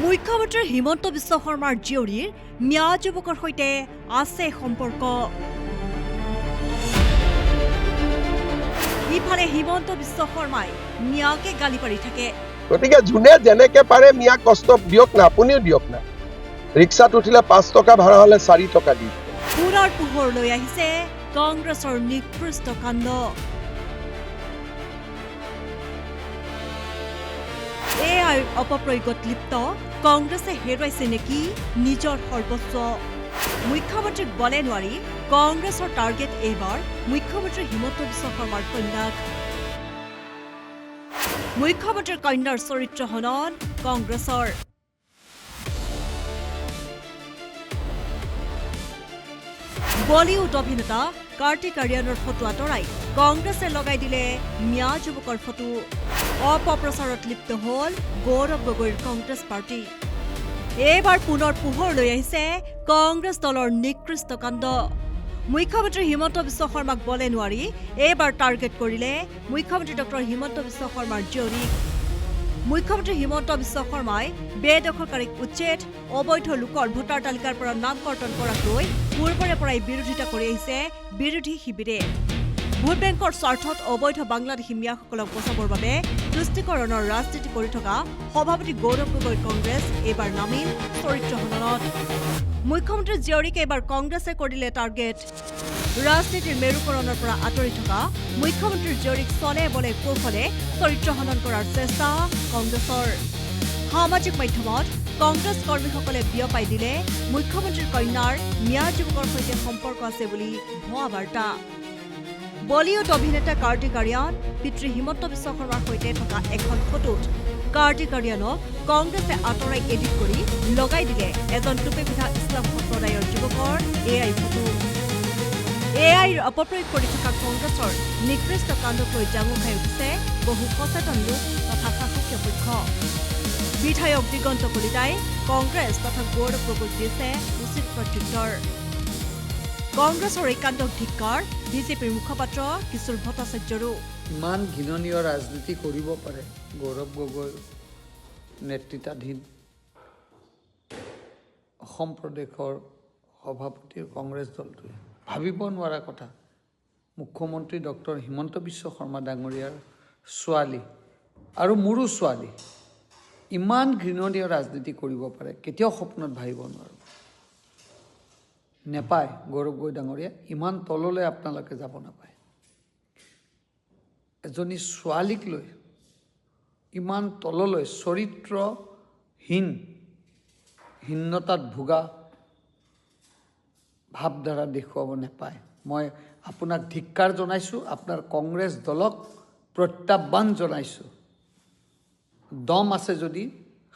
মুখ্যমন্ত্ৰী হিমন্ত বিশ্ব শৰ্মাৰ জীয়ৰীৰ মিয়া যুৱকৰ সৈতে আছে সম্পৰ্ক। ইফালে হিমন্ত বিশ্ব শৰ্মাই মিয়াকে গালি পাৰি থাকে। গতিকে যোনে যেনেকে পাৰে মিয়াক কষ্ট দিয়ক না, আপুনিও দিয়ক না। ৰিক্সাত উঠিলে 5 টকা ভাড়া হলে 4 টকা দি পুনৰ পোহৰ লৈ আহিছে কংগ্ৰেছৰ নিকৃষ্ট কাণ্ড। এআইৰ অপপ্ৰয়োগত লিপ্ত কংগ্ৰেছে হেৰুৱাইছে নেকি নিজৰ সৰ্বস্ব? মুখ্যমন্ত্ৰীক বলে নোৱাৰি কংগ্ৰেছৰ টাৰ্গেট এইবাৰ মুখ্যমন্ত্ৰী হিমন্ত বিশ্ব শৰ্মাৰ কন্যাক। মুখ্যমন্ত্ৰীৰ কন্যাৰ চৰিত্ৰ হনন কংগ্ৰেছৰ। বলিউড অভিনেতা কাৰ্তিক আৰিয়ানৰ ফটো আঁতৰাই কংগ্ৰেছে লগাই দিলে মিয়া যুৱকৰ ফটো। অপপ্ৰচাৰত লিপ্ত হল গৌৰৱ গগৈৰ কংগ্ৰেছ পাৰ্টি। এইবাৰ পুনৰ পোহৰ লৈ আহিছে কংগ্ৰেছ দলৰ নিকৃষ্ট কাণ্ড। মুখ্যমন্ত্ৰী হিমন্ত বিশ্ব শৰ্মাক বলে নোৱাৰি এইবাৰ টাৰ্গেট কৰিলে মুখ্যমন্ত্ৰী ডক্টৰ হিমন্ত বিশ্ব শৰ্মাৰ জীয়ৰীক। মুখ্যমন্ত্ৰী হিমন্ত বিশ্ব শৰ্মাই বেদখলকাৰীক উচ্ছেদ, অবৈধ লোকৰ ভোটাৰ তালিকাৰ পৰা নাম কৰ্তন কৰাক লৈ পূৰ্বৰে পৰাই বিৰোধিতা কৰি আহিছে বিৰোধী শিবিৰে। ভোট বেংকৰ স্বাৰ্থত অবৈধ বাংলাদেশী মিয়াসকলক বচাবৰ বাবে তুষ্টিকৰণৰ ৰাজনীতি কৰি থকা সভাপতি গৌৰৱ গগৈৰ কংগ্ৰেছ এইবাৰ নামিল চৰিত্ৰ হননত। মুখ্যমন্ত্ৰী জীয়ৰীক এইবাৰ কংগ্ৰেছে কৰিলে টাৰ্গেট। ৰাজনীতিৰ মেৰুকৰণৰ পৰা আঁতৰি থকা মুখ্যমন্ত্ৰীৰ জীয়ৰীক চলে বলে কৌশলে চৰিত্ৰ হনন কৰাৰ চেষ্টা কংগ্ৰেছৰ। সামাজিক মাধ্যমত কংগ্ৰেছ কৰ্মীসকলে বিয়পাই দিলে মুখ্যমন্ত্ৰীৰ কন্যাৰ মিয়া যুৱকৰ সৈতে সম্পৰ্ক আছে বুলি ভুৱা বাৰ্তা। বলিউড অভিনেতা কাৰ্তিক আৰিয়ান পিতৃ হিমন্ত বিশ্ব শৰ্মাৰ সৈতে থকা এখন ফটোত কাৰ্তিক আৰিয়ানক কংগ্ৰেছে আঁতৰাই এডিট কৰি লগাই দিলে এজন টুপি পিন্ধা ইছলাম সম্প্ৰদায়ৰ যুৱকৰ এআই ফটো। এআইৰ অপপ্ৰয়োগ কৰি থকা কংগ্ৰেছৰ নিকৃষ্ট কাণ্ডক লৈ জাঙু খাই উঠিছে বহু সচেতন লোক তথা শাসকীয় পক্ষ। বিধায়ক দিগন্ত কলিতাই কংগ্ৰেছ তথা গৌৰৱ গগৈক দিছে উচিত প্ৰত্যুত্তৰ। কংগ্ৰেছৰ এই কাণ্ডক ধিক্কাৰ বিজেপিৰ মুখপাত্ৰ কিশোৰ ভট্টাচাৰ্যৰো। ইমান ঘৃণনীয় ৰাজনীতি কৰিব পাৰে গৌৰৱ গগৈ নেতৃত্বাধীন অসম প্ৰদেশৰ সভাপতিৰ কংগ্ৰেছ দলটোৱে। ভাবিব নোৱাৰা কথা। মুখ্যমন্ত্ৰী ডক্টৰ হিমন্ত বিশ্ব শৰ্মা ডাঙৰীয়াৰ ছোৱালী আৰু মোৰো ছোৱালী ইমান ঘৃণনীয় ৰাজনীতি কৰিব পাৰে কেতিয়াও সপোনত ভাবিব নোৱাৰোঁ। নেপায় গৌৰৱ গগৈ ডাঙৰীয়া, ইমান তললৈ আপোনালোকে যাব নাপায়। এজনী ছোৱালীক লৈ ইমান তললৈ চৰিত্ৰহীনতাত ভোগা ভাৱধাৰা দেখুৱাব নাপায়। মই আপোনাক ধিক্কাৰ জনাইছোঁ, আপোনাৰ কংগ্ৰেছ দলক প্ৰত্যাহ্বান জনাইছোঁ। দম আছে যদি,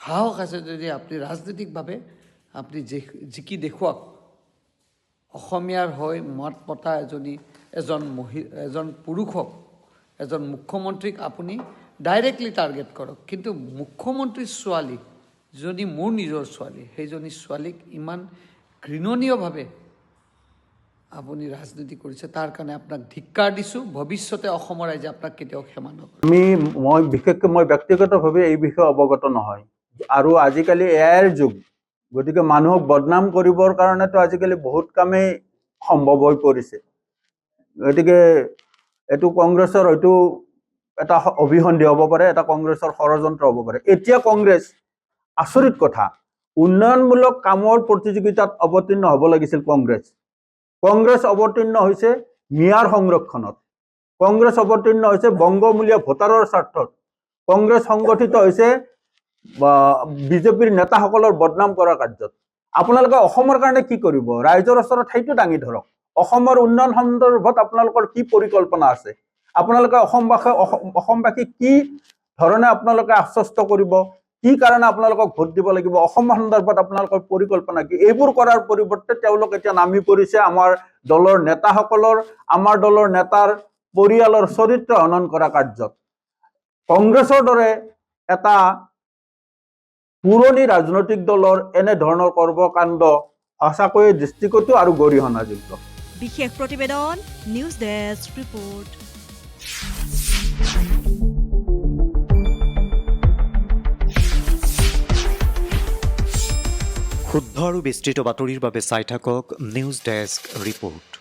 সাহস আছে যদি আপুনি ৰাজনৈতিকভাৱে আপুনি জিকি দেখুৱাওক। অসমীয়াৰ হৈ মত পতা এজন পুৰুষক, এজন মুখ্যমন্ত্ৰীক আপুনি ডাইৰেক্টলি টাৰ্গেট কৰক। কিন্তু মুখ্যমন্ত্ৰীৰ ছোৱালী যদি মোৰ নিজৰ ছোৱালী, সেইজনী ছোৱালীক ইমান ঘৃণনীয়ভাৱে আপুনি ৰাজনীতি কৰিছে, তাৰ কাৰণে আপোনাক ধিক্কাৰ দিছোঁ। ভৱিষ্যতে অসমৰ ৰাইজে আপোনাক কেতিয়াও ক্ষমা নকৰে। মই ব্যক্তিগতভাৱে এই বিষয়ে অৱগত নহয়। আৰু আজিকালি এআইৰ যুগ, গতিকে মানুহক বদনাম কৰিবৰ কাৰণেতো আজিকালি বহুত কামেই সম্ভৱ হৈ পৰিছে। গতিকে এইটো কংগ্ৰেছৰ হয়তো এটা অভিসন্ধি হ'ব পাৰে, এটা কংগ্ৰেছৰ ষড়যন্ত্ৰ হ'ব পাৰে। এতিয়া কংগ্ৰেছ, আচৰিত কথা, উন্নয়নমূলক কামৰ প্ৰতিযোগিতাত অৱতীৰ্ণ হ'ব লাগিছিল কংগ্ৰেছ অৱতীৰ্ণ হৈছে মিয়াৰ সংৰক্ষণত। কংগ্ৰেছ অৱতীৰ্ণ হৈছে বংগমূলীয় ভোটাৰৰ স্বাৰ্থত। কংগ্ৰেছ সংগঠিত হৈছে বিজেপিৰ নেতাসকলৰ বদনাম কৰাৰ কাৰ্যত। আপোনালোকে অসমৰ কাৰণে কি কৰিব? ৰাইজৰ ওচৰত সেইটো দাঙি ধৰক। অসমৰ উন্নয়ন সন্দৰ্ভত আপোনালোকৰ কি পৰিকল্পনা আছে? আপোনালোকে অসমবাসীক কি ধৰণে আপোনালোকে আশ্বস্ত কৰিব? কি কাৰণে আপোনালোকক ভোট দিব লাগিব? অসম সন্দৰ্ভত আপোনালোকৰ পৰিকল্পনা কি? এইবোৰ কৰাৰ পৰিৱৰ্তে তেওঁলোক এতিয়া নামি পৰিছে আমাৰ দলৰ নেতাসকলৰ, আমাৰ দলৰ নেতাৰ পৰিয়ালৰ চৰিত্ৰ হনন কৰা কাৰ্যত। কংগ্ৰেছৰ দৰে এটা পুৰণি ৰাজনৈতিক দলৰ এনেধৰণৰ কৰ্মকাণ্ড সঁচাকৈয়ে দৃষ্টিকটু আৰু গৰিহণাযোগ্য। বিশেষ প্ৰতিবেদন, নিউজ ডেস্ক ৰিপৰ্ট। শুদ্ধ আৰু বিস্তৃত বাতৰিৰ বাবে চাই থাকক নিউজ ডেস্ক ৰিপোৰ্ট।